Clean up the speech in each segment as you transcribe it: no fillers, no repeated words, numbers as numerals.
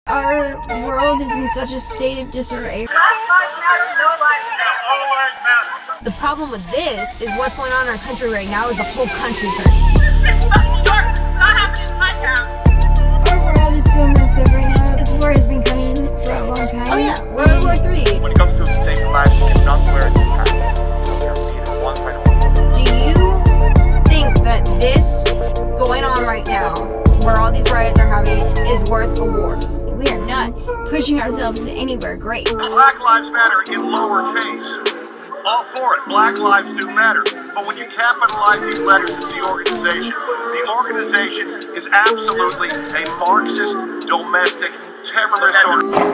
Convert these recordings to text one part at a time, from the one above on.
Our world is in such a state of disarray. Black lives matter, no lives matter. All lives matter. The problem with this is what's going on in our country right now is the whole country's hurting. This fucking work does not happen in my town. Our world is so messed up right now. This war has been coming for a long time. Oh yeah, World War III. When it comes to saving lives, we cannot wear two hats. So we have to see it on one side or the other. Do you think that this going on right now, where all these riots are happening, is worth a war? We are not pushing ourselves anywhere great. Black Lives Matter is lowercase. All for it. Black lives do matter. But when you capitalize these letters, it's the organization. The organization is absolutely a Marxist, domestic, terrorist organization.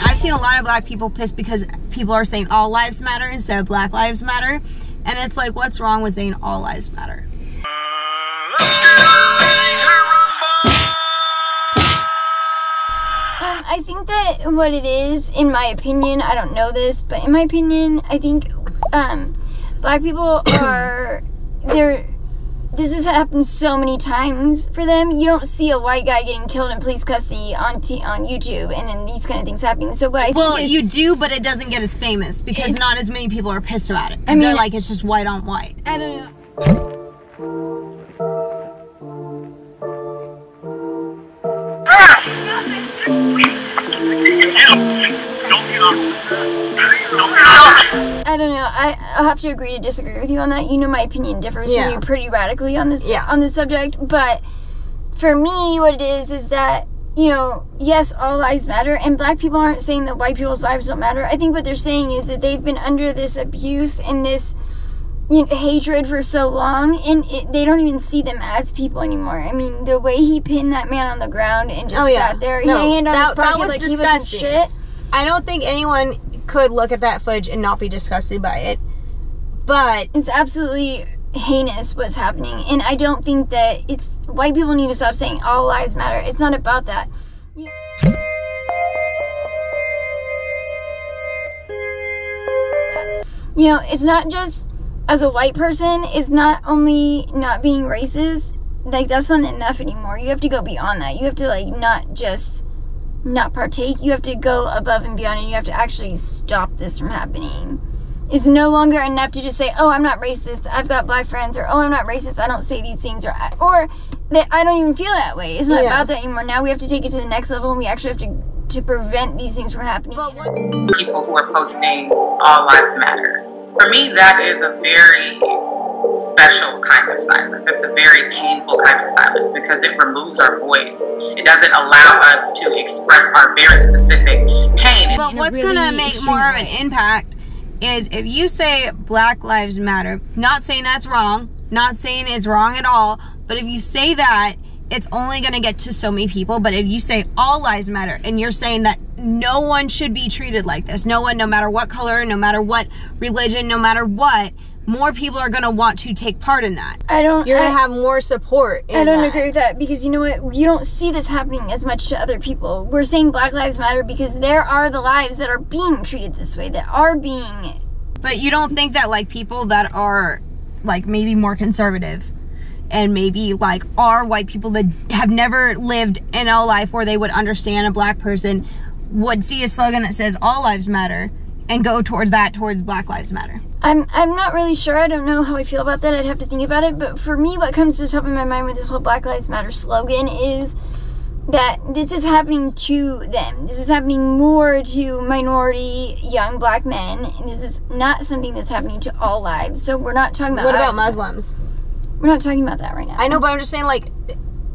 I've seen a lot of black people pissed because people are saying all lives matter instead of Black Lives Matter. And it's like, what's wrong with saying all lives matter? I think that what it is, in my opinion, I don't know this, but in my opinion, I think black people are, this has happened so many times for them. You don't see a white guy getting killed in police custody on YouTube and then these kind of things happening. So what I think well, is, you do, but it doesn't get as famous because not as many people are pissed about it. I mean, they're like, it's just white on white. I don't know. I don't know. I'll have to agree to disagree with you on that. You know, my opinion differs from you pretty radically on this on this subject. But for me, what it is that, you know, yes, all lives matter, and black people aren't saying that white people's lives don't matter. I think what they're saying is that they've been under this abuse and this hatred for so long, and they don't even see them as people anymore. I mean, the way he pinned that man on the ground and just sat there, hand on his pocket like he was shit. I don't think anyone could look at that footage and not be disgusted by it, but it's absolutely heinous what's happening, and I don't think that it's white people need to stop saying all lives matter. It's not about that. You know, it's not just as a white person, it's not only not being racist, like that's not enough anymore. You have to go beyond that. You have to like not just not partake, you have to go above and beyond, and you have to actually stop this from happening. It's no longer enough to just say, oh, I'm not racist, I've got black friends, or oh, I'm not racist, I don't say these things, or that I don't even feel that way. It's not about that anymore. Now we have to take it to the next level, and we actually have to prevent these things from happening. People who are posting all lives matter. For me, that is a very special kind of silence. It's a very painful kind of silence because it removes our voice. It doesn't allow us to express our very specific pain. But what's going to make more of an impact is if you say Black Lives Matter, not saying that's wrong, not saying it's wrong at all, but if you say that, it's only going to get to so many people. But if you say all lives matter and you're saying that no one should be treated like this, no one, no matter what color, no matter what religion, no matter what, more people are going to want to take part in that. You're going to have more support in that. I don't agree with that, because you know what? You don't see this happening as much to other people. We're saying Black Lives Matter because there are the lives that are being treated this way, that are being... But you don't think that, like, people that are, like, maybe more conservative and maybe, like, are white people that have never lived in a life where they would understand a black person would see a slogan that says all lives matter and go towards Black Lives Matter? I'm not really sure. I don't know how I feel about that. I'd have to think about it. But for me, what comes to the top of my mind with this whole Black Lives Matter slogan is that this is happening to them. This is happening more to minority young black men. And this is not something that's happening to all lives. So we're not talking about... What about Muslims? We're not talking about that right now. I know, but I'm just saying, like,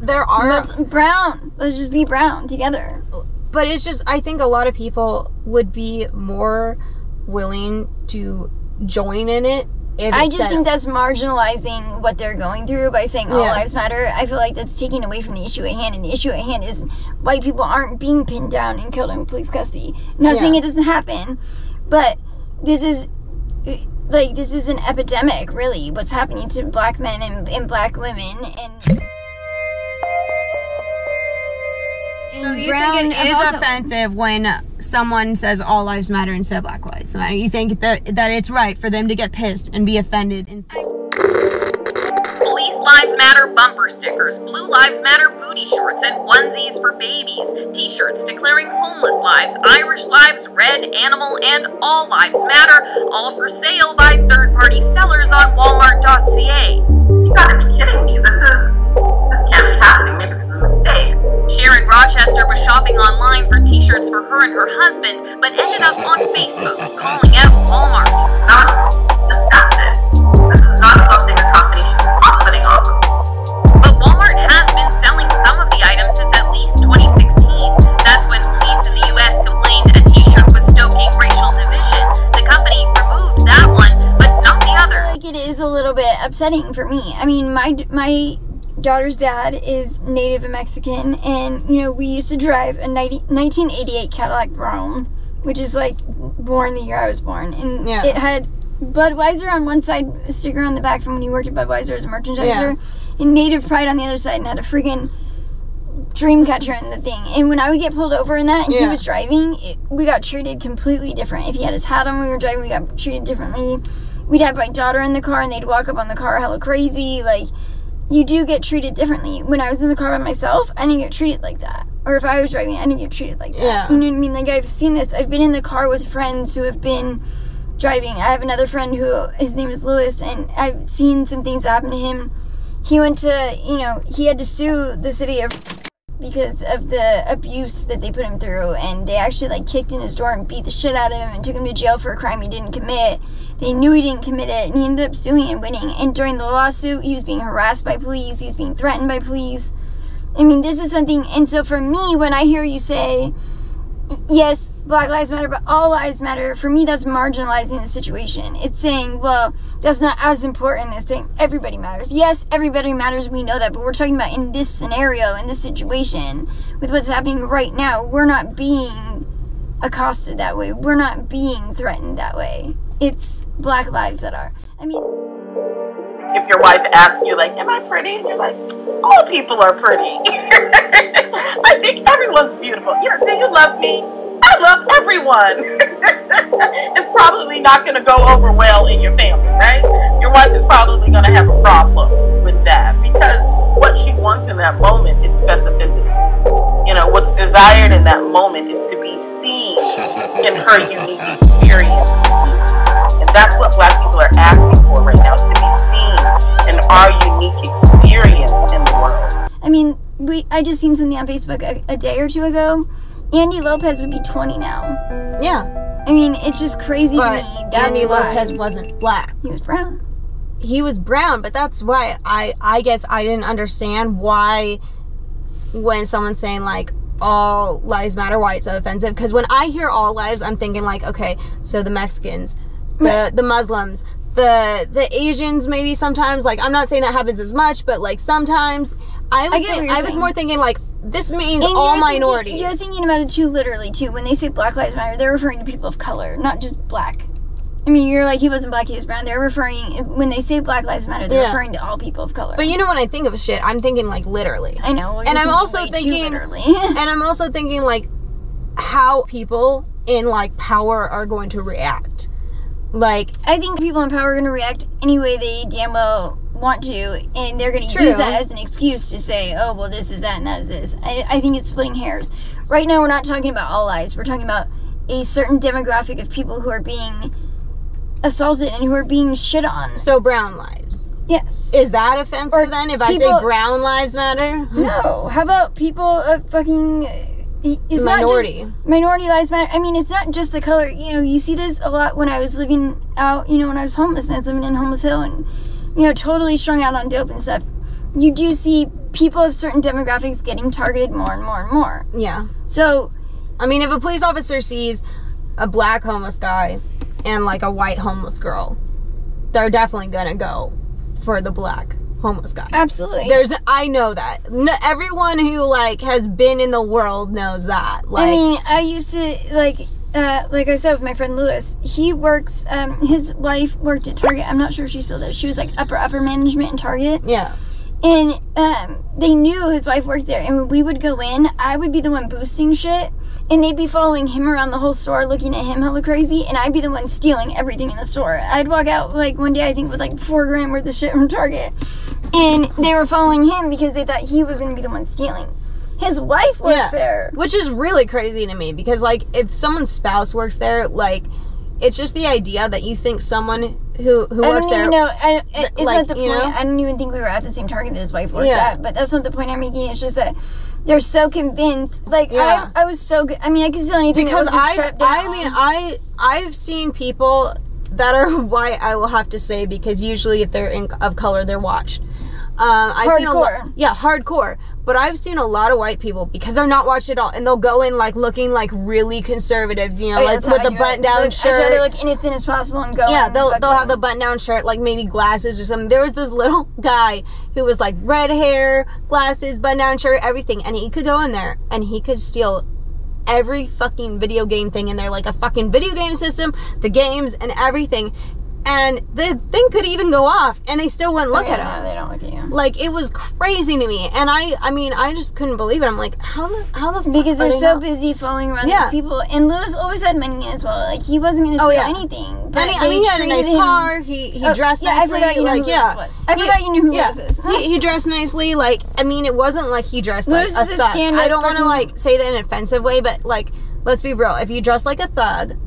there are... Brown. Let's just be brown together. But it's just, I think a lot of people would be more willing to join in it if I just think that's marginalizing what they're going through by saying all lives matter. I feel like that's taking away from the issue at hand, and the issue at hand is white people aren't being pinned down and killed in police custody. I'm not saying it doesn't happen, but this is an epidemic, really, what's happening to black men and black women, and So you think it is offensive when someone says all lives matter instead of black lives matter? You think that it's right for them to get pissed and be offended instead? Police Lives Matter bumper stickers, Blue Lives Matter booty shorts, and onesies for babies, t-shirts declaring homeless lives, Irish lives, red, animal, and all lives matter, all for sale by third-party sellers on Walmart.ca. You gotta be kidding me. This can't be happening. Maybe this is a mistake. Sharon Rochester was shopping online for t-shirts for her and her husband, but ended up on Facebook calling out Walmart. I was disgusted. This is not something a company should be profiting off of. But Walmart has been selling some of the items since at least 2016. That's when police in the U.S. complained a t-shirt was stoking racial division. The company removed that one, but not the others. I think it is a little bit upsetting for me. I mean, my daughter's dad is Native Mexican, and you know, we used to drive a 1988 Cadillac Brougham, which is like born the year I was born, and it had Budweiser on one side, a sticker on the back from when he worked at Budweiser as a merchandiser, and Native Pride on the other side, and had a freaking Dreamcatcher in the thing. And when I would get pulled over in that and he was driving, we got treated completely different. If he had his hat on when we were driving, we got treated differently. We'd have my daughter in the car and they'd walk up on the car hella crazy. Like, you do get treated differently. When I was in the car by myself, I didn't get treated like that. Or if I was driving, I didn't get treated like that. You know what I mean? Like, I've seen this. I've been in the car with friends who have been driving. I have another friend who, his name is Lewis, and I've seen some things happen to him. He went to, you know, he had to sue the city of because of the abuse that they put him through, and they actually like kicked in his door and beat the shit out of him and took him to jail for a crime he didn't commit. They knew he didn't commit it, and he ended up suing and winning. And during the lawsuit, he was being harassed by police, he was being threatened by police. I mean, this is something. And so for me, when I hear you say, yes, Black Lives Matter, but all lives matter, for me, that's marginalizing the situation. It's saying, well, that's not as important as saying everybody matters. Yes, everybody matters, we know that, but we're talking about in this scenario, in this situation, with what's happening right now, we're not being accosted that way. We're not being threatened that way. It's Black lives that are. I mean, if your wife asks you, like, am I pretty? And you're like, all people are pretty. I think everyone's beautiful. You know, do you love me? I love everyone. It's probably not going to go over well in your family, right? Your wife is probably going to have a problem with that, because what she wants in that moment is specificity. You know, what's desired in that moment is to be seen in her unique experience. And that's what Black people are asking for right now, is to be seen in our unique experience in the world. I mean, I just seen something on Facebook a day or two ago. Andy Lopez would be 20 now. Yeah. I mean, it's just crazy to me. Andy Lopez wasn't black. He was brown. He was brown, but that's why I guess I didn't understand why when someone's saying, like, all lives matter, why it's so offensive. Because when I hear all lives, I'm thinking, like, okay, so the Mexicans, the Muslims, the Asians maybe sometimes. Like, I'm not saying that happens as much, but, like, sometimes I was more thinking, like, this means all minorities. You're thinking about it too literally too. When they say Black Lives Matter, they're referring to people of color, not just black. I mean, you're like, he wasn't black, he was brown. They're referring, when they say Black Lives Matter, they're referring to all people of color. But you know, when I think of shit, I'm thinking, like, literally. I know. And I'm also thinking, like, how people in, like, power are going to react. Like, I think people in power are going to react any way they damn well want to, and they're going to use that as an excuse to say, oh, well, this is that and that is this. I think it's splitting hairs. Right now, we're not talking about all lives. We're talking about a certain demographic of people who are being assaulted and who are being shit on. So brown lives. Yes. Is that offensive then if I say brown lives matter? No. How about people of fucking... It's minority. Not just minority lives matter. I mean, it's not just the color. You know, you see this a lot when I was living out, you know, when I was homeless and I was living in Homeless Hill and, you know, totally strung out on dope and stuff. You do see people of certain demographics getting targeted more and more and more. Yeah. So, I mean, if a police officer sees a black homeless guy and, like, a white homeless girl, they're definitely gonna go for the black homeless guy. Absolutely. I know that. Everyone who, like, has been in the world knows that. Like, I mean, I used to, like I said with my friend Lewis, he works, his wife worked at Target. I'm not sure if she still does. She was, like, upper management in Target. Yeah. And they knew his wife worked there. And when we would go in, I would be the one boosting shit. And they'd be following him around the whole store, looking at him hella crazy. And I'd be the one stealing everything in the store. I'd walk out, like, one day, I think, with, like, $4 grand worth of shit from Target. And they were following him because they thought he was going to be the one stealing. His wife works there. Which is really crazy to me. Because, like, if someone's spouse works there, like, it's just the idea that you think someone who works there... It's like, not the point. I don't even think we were at the same Target that his wife worked at. But that's not the point I'm making. It's just that they're so convinced. Like, I was so good. I mean, I could steal anything because I've seen people that are white, I will have to say, because usually if they're of color, they're watched. Hardcore. But I've seen a lot of white people, because they're not watched at all, and they'll go in, like, looking like really conservatives, you know, like with the button-down shirt. They're like innocent as possible and go. Yeah, they'll have the button-down shirt, like maybe glasses or something. There was this little guy who was like red hair, glasses, button-down shirt, everything, and he could go in there and he could steal every fucking video game thing in there, like a fucking video game system, the games, and everything. And the thing could even go off, and they still wouldn't look at him. No, they don't look at you. Like, it was crazy to me, and I mean, I just couldn't believe it. I'm like, how the fuck? Because they're so busy following around these people, and Lewis always had money as well. Like, he wasn't going to steal anything. But I mean, he had a nice car. He dressed nicely. I forgot you knew who Lewis was. I forgot you knew who Lewis is. He dressed nicely. Like, I mean, it wasn't like he dressed like a thug. I don't want to like say that in an offensive way, but like, let's be real. If you dress like a thug,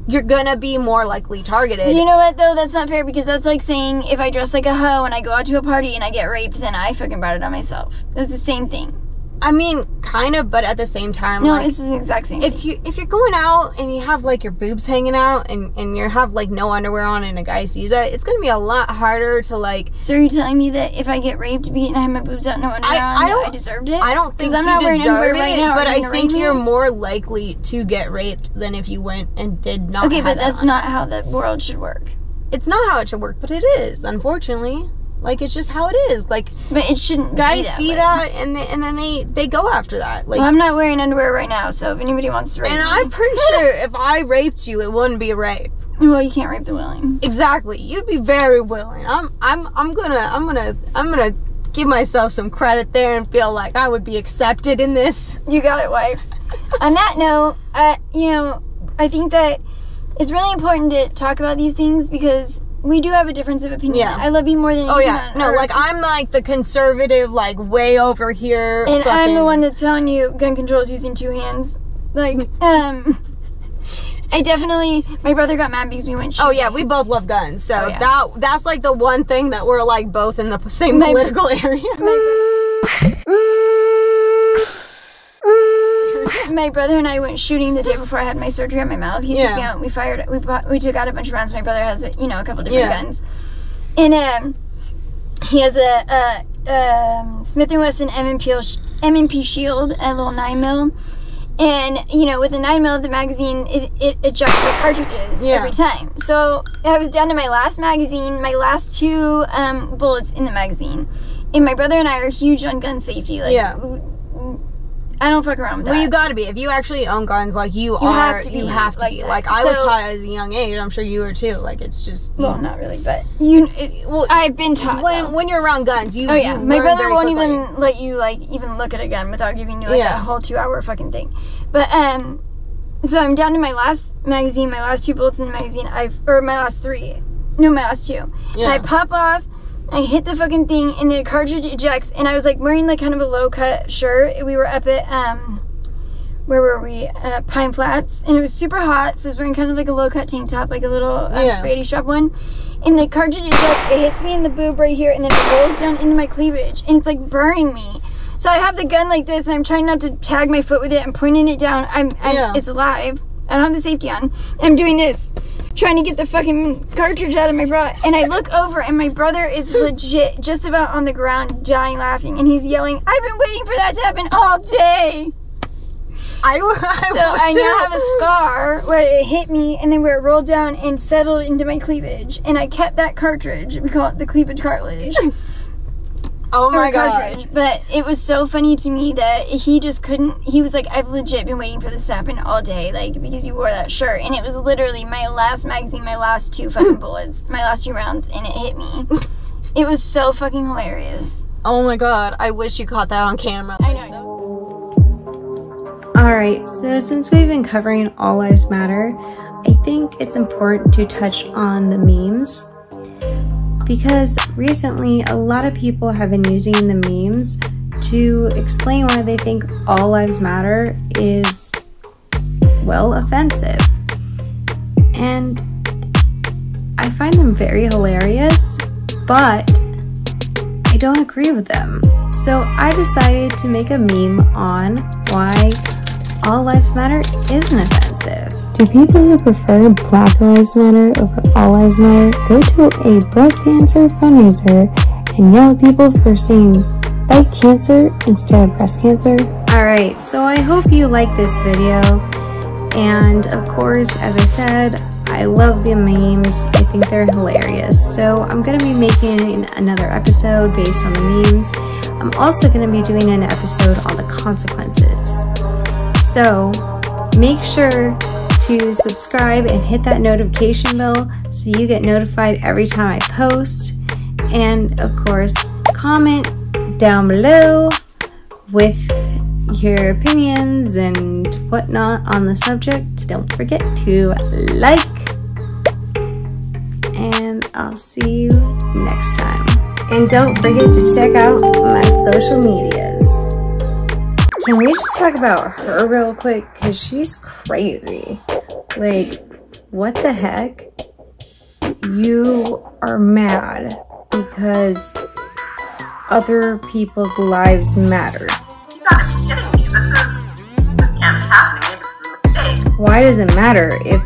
you're gonna be more likely targeted. You know what, though? That's not fair, because that's like saying if I dress like a hoe and I go out to a party and I get raped, then I fucking brought it on myself. That's the same thing. I mean, kind of, but at the same time, no, like, this is the exact same thing. If you're going out and you have like your boobs hanging out and you have like no underwear on and a guy sees that, it's gonna be a lot harder to like. So are you telling me that if I get raped and I have my boobs out, no underwear on, I deserved it? I don't think you deserve it, but I think you're more likely to get raped than if you went and did not. Okay, but that's not how the world should work. It's not how it should work, but it is, unfortunately. Like, it's just how it is. Like, but it shouldn't. Guys see that, and then they go after that. Like, well, I'm not wearing underwear right now, so if anybody wants to rape me. And I'm pretty sure if I raped you, it wouldn't be a rape. Well, you can't rape the willing. Exactly. You'd be very willing. I'm gonna give myself some credit there and feel like I would be accepted in this. You got it, wife. On that note, you know, I think that it's really important to talk about these things, because we do have a difference of opinion. Yeah. I love you more than anything. Oh, yeah. No, like, I'm, like, the conservative, like, way over here. And I'm the one that's telling you gun control is using 2 hands. Like, I definitely... My brother got mad because we went shooting. Oh, yeah. We both love guns. So that's, like, the one thing that we're, like, both in the same political area. My brother and I went shooting the day before I had my surgery on my mouth. He took me out. We took out a bunch of rounds. My brother has, a couple different guns, and he has a Smith & Wesson M&P Shield, a little 9mm, and with the 9mm, the magazine it ejects the cartridges every time. So I was down to my last magazine, my last 2 bullets in the magazine, and my brother and I are huge on gun safety. Like, I don't fuck around with that. Well, you gotta be. If you actually own guns, like, you have to be. Like, I was taught at a young age. I'm sure you were too. Like, it's just... Well, not really, but I've been taught. When you're around guns, you... my brother won't even let you, like, even look at a gun without giving you, like, a whole 2-hour fucking thing. But, so I'm down to my last magazine, my last 2 bullets in the magazine. My last 3. No, my last 2. And I pop off. I hit the fucking thing, and the cartridge ejects, and I was, like, wearing, like, kind of a low-cut shirt. We were up at, where were we? Pine Flats, and it was super hot, so I was wearing kind of, like, a low-cut tank top, like a little spaghetti strap one, and the cartridge ejects, it hits me in the boob right here, and then it rolls down into my cleavage, and it's, like, burning me. So I have the gun like this, and I'm trying not to tag my foot with it. I'm pointing it down. It's alive. I don't have the safety on. I'm doing this, trying to get the fucking cartridge out of my bra, and I look over, and my brother is legit just about on the ground dying laughing, and he's yelling, "I've been waiting for that to happen all day." I now have a scar where it hit me, and then where it rolled down and settled into my cleavage, and I kept that cartridge. We call it the cleavage cartilage. Oh my god. But it was so funny to me that he just couldn't. He was like, "I've legit been waiting for this to happen all day, like, because you wore that shirt." And it was literally my last magazine, my last 2 fucking bullets, my last 2 rounds, and it hit me. It was so fucking hilarious. Oh my god, I wish you caught that on camera. I know. Alright, so since we've been covering All Lives Matter, I think it's important to touch on the memes. Because recently, a lot of people have been using the memes to explain why they think All Lives Matter is, well, offensive. And I find them very hilarious, but I don't agree with them. So I decided to make a meme on why All Lives Matter isn't offensive. To people who prefer Black Lives Matter over All Lives Matter, go to a breast cancer fundraiser and yell at people for saying fight cancer instead of breast cancer. Alright, so I hope you like this video. And of course, as I said, I love the memes. I think they're hilarious. So I'm going to be making another episode based on the memes. I'm also going to be doing an episode on the consequences. So make sure to subscribe and hit that notification bell so you get notified every time I post. And of course, comment down below with your opinions and whatnot on the subject. Don't forget to like, and I'll see you next time. And don't forget to check out my social medias. Can we just talk about her real quick? Because she's crazy. Like, what the heck? You are mad because other people's lives matter. You gotta be kidding me. This can't be happening. Maybe this is a mistake. Why does it matter if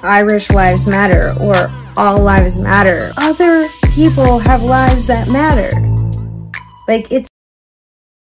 Irish lives matter or all lives matter? Other people have lives that matter. Like, it's